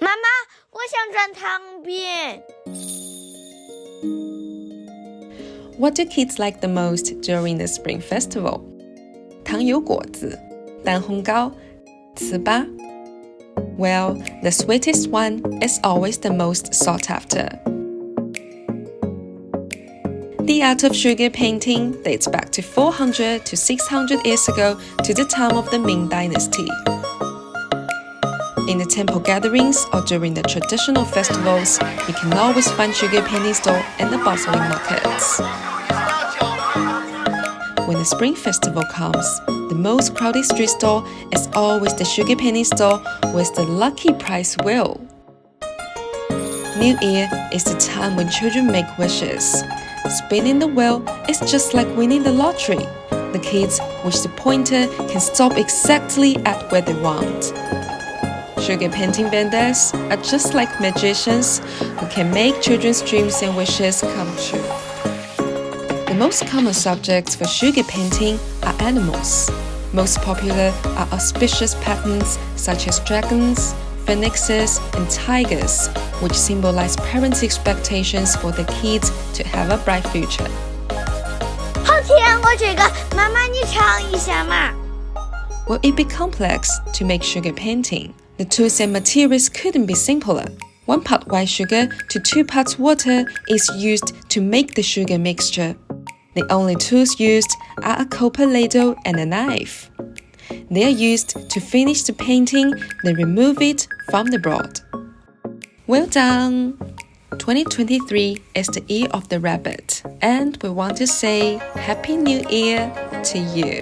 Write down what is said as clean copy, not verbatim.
妈妈，我想转糖饼。What do kids like the most during the Spring Festival? 糖油果子、蛋烘糕、糍粑。Well, the sweetest one is always the most sought after. The art of sugar painting dates back to 400 to 600 years ago to the time of the Ming Dynasty. In the temple gatherings or during the traditional festivals, you can always find sugar painting store in the bustling markets. When the Spring Festival comes, the most crowded street store is always the sugar painting store with the lucky prize wheel. New Year is the time when children make wishes. Spinning the wheel is just like winning the lottery. The kids wish the pointer can stop exactly at where they want. Sugar painting vendors are just like magicians who can make children's dreams and wishes come true. The most common subjects for sugar painting are animals. Most popular are auspicious patterns such as dragons, phoenixes, and tigers, which symbolize parents' expectations for the kids to have a bright future. 好甜哦，这个，妈妈你尝一下嘛。Will it be complex to make sugar painting? The tools and materials couldn't be simpler. 1 part white sugar to 2 parts water is used to make the sugar mixture. The only tools used are a copper ladle and a knife. They are used to finish the painting, then remove it from the board. Well done! 2023 is the year of the rabbit, and we want to say Happy New Year to you.